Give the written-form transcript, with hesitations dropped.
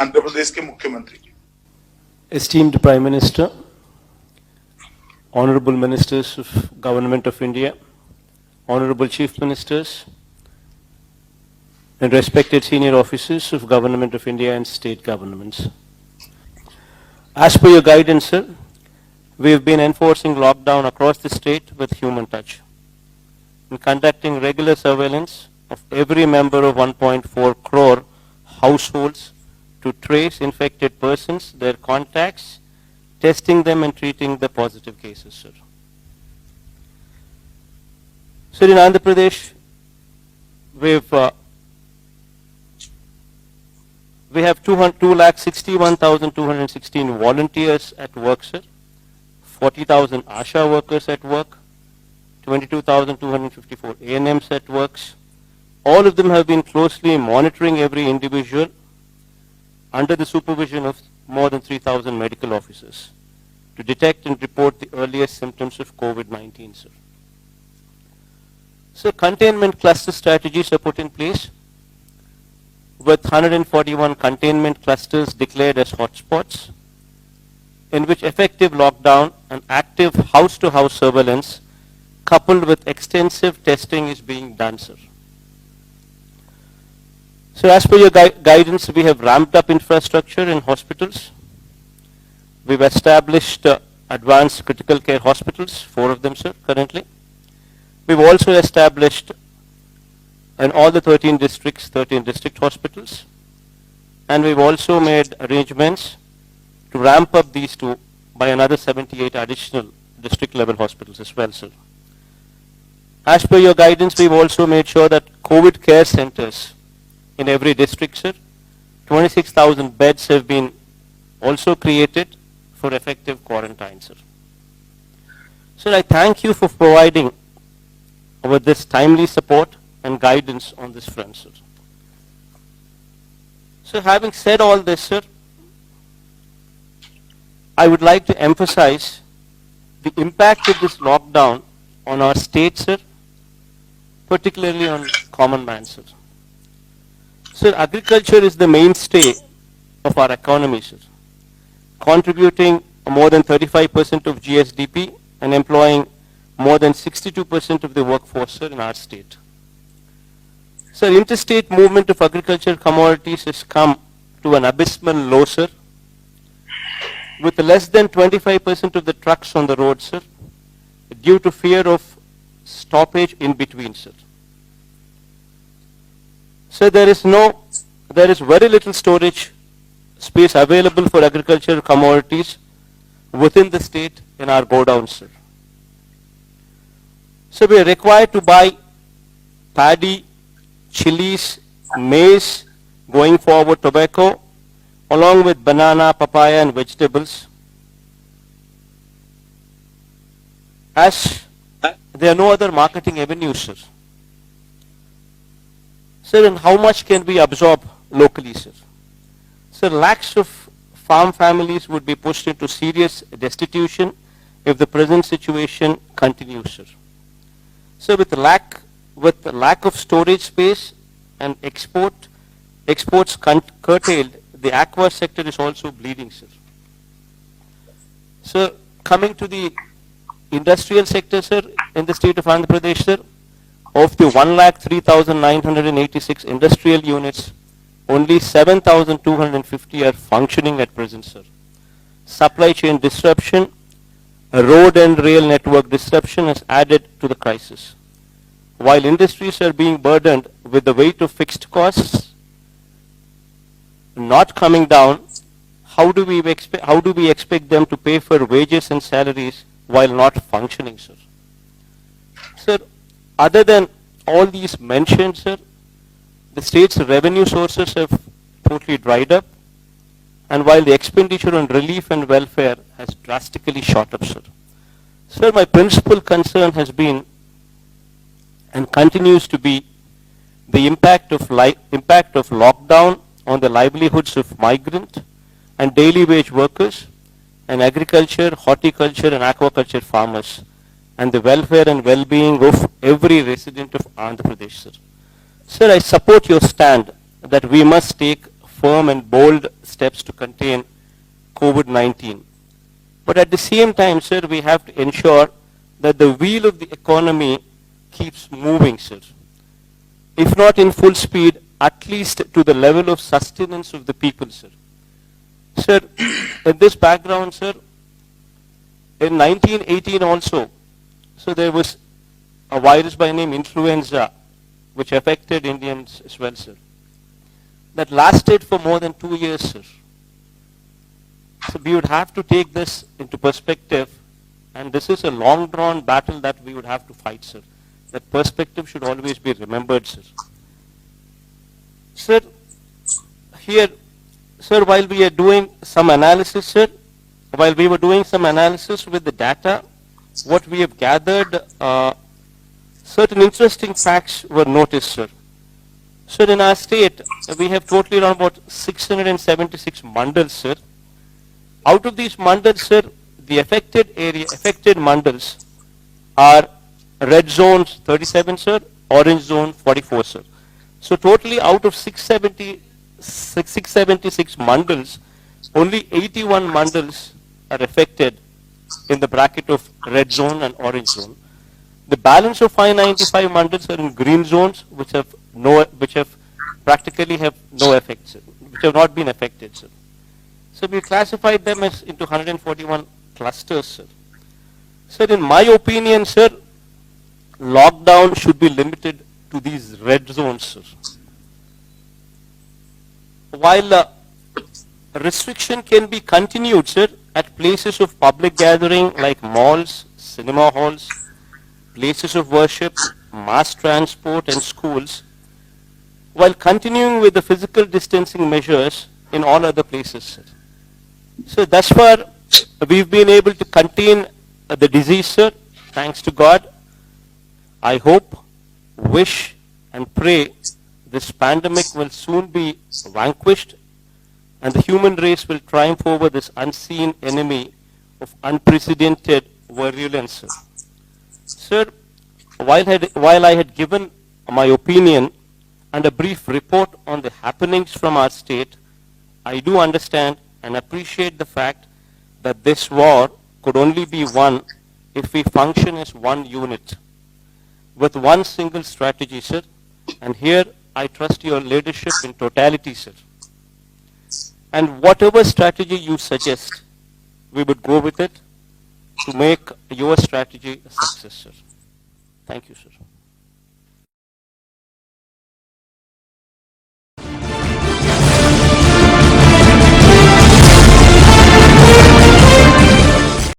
आंध्र प्रदेश के मुख्यमंत्री। Esteemed Prime Minister, Honorable Ministers of Government of India, Honorable Chief Ministers, and respected senior officers of Government of India and state governments. As per your guidance, sir, we have been enforcing lockdown across the state with human touch and conducting regular surveillance of every member of 1.4 crore households to trace infected persons, their contacts, testing them and treating the positive cases, sir. Sir, in Andhra Pradesh, we have 2,61,216 volunteers at work, sir. 40,000 ASHA workers at work. 22,254 ANMs at works. All of them have been closely monitoring every individual under the supervision of more than 3,000 medical officers to detect and report the earliest symptoms of COVID-19, sir. So containment cluster strategies are put in place with 141 containment clusters declared as hotspots, in which effective lockdown and active house-to-house surveillance coupled with extensive testing is being done, sir. So as per your guidance, we have ramped up infrastructure in hospitals. We've established advanced critical care hospitals, 4 of them, sir, currently. We've also established in all the 13 districts, 13 district hospitals. And we've also made arrangements to ramp up these 2 by another 78 additional district level hospitals as well, sir. As per your guidance, we've also made sure that COVID care centers in every district, sir, 26,000 beds have been also created for effective quarantine, sir. Sir, I thank you for providing with this timely support and guidance on this front, sir. So having said all this, sir, I would like to emphasize the impact of this lockdown on our state, sir, particularly on common man, sir. Sir, agriculture is the mainstay of our economy, sir, contributing more than 35% of GSDP and employing more than 62% of the workforce, sir, in our state. Sir, interstate movement of agricultural commodities has come to an abysmal low, sir, with less than 25% of the trucks on the road, sir, due to fear of stoppage in between, sir. So there is very little storage space available for agricultural commodities within the state in our godowns, sir. So we are required to buy paddy, chilies, maize, going forward tobacco, along with banana, papaya and vegetables, as there are no other marketing avenues, sir. Sir, and how much can we absorb locally, sir? Sir, lakhs of farm families would be pushed into serious destitution if the present situation continues, sir. So with the lack of storage space and exports curtailed, the aqua sector is also bleeding, sir. So coming to the industrial sector, sir, in the state of Andhra Pradesh, sir, of the 1,03,986 industrial units, only 7,250 are functioning at present, sir. Supply chain disruption, road and rail network disruption has added to the crisis. While industries are being burdened with the weight of fixed costs not coming down, how do we expect them to pay for wages and salaries while not functioning, sir? Sir, other than all these mentioned, sir, the state's revenue sources have totally dried up, and while the expenditure on relief and welfare has drastically shot up, sir. Sir, my principal concern has been and continues to be the impact of lockdown on the livelihoods of migrant and daily wage workers and agriculture, horticulture and aquaculture farmers, and the welfare and well-being of every resident of Andhra Pradesh, sir. Sir, I support your stand that we must take firm and bold steps to contain COVID-19. But at the same time, sir, we have to ensure that the wheel of the economy keeps moving, sir. If not in full speed, at least to the level of sustenance of the people, sir. Sir, in this background, sir, in 1918 also, so there was a virus by name influenza, which affected Indians as well, sir. That lasted for more than 2 years, sir. So we would have to take this into perspective, and this is a long-drawn battle that we would have to fight, sir. That perspective should always be remembered, sir. Sir, here, sir, while we are doing some analysis, sir, while we were doing some analysis with the data, what we have gathered, certain interesting facts were noticed, sir. Sir, in our state, we have totally around about 676 mandals, sir. Out of these mandals, sir, the affected mandals are red zones 37, sir, orange zone 44, sir. So totally out of 676 mandals, only 81 mandals are affected in the bracket of red zone and orange zone. The balance of 595 mandals are in green zones, which have practically have no effect, sir, which have not been affected, sir. So we classified them as into 141 clusters, sir. Sir, in my opinion, sir, lockdown should be limited to these red zones, sir. While restriction can be continued, sir, at places of public gathering like malls, cinema halls, places of worship, mass transport and schools, while continuing with the physical distancing measures in all other places, sir. So thus far, we've been able to contain the disease, sir, thanks to God. I hope, wish and pray this pandemic will soon be vanquished and the human race will triumph over this unseen enemy of unprecedented virulence, sir. Sir, while I had given my opinion and a brief report on the happenings from our state, I do understand and appreciate the fact that this war could only be won if we function as one unit, with one single strategy, sir. And here I trust your leadership in totality, sir. And whatever strategy you suggest, we would go with it to make your strategy a success, sir. Thank you, sir.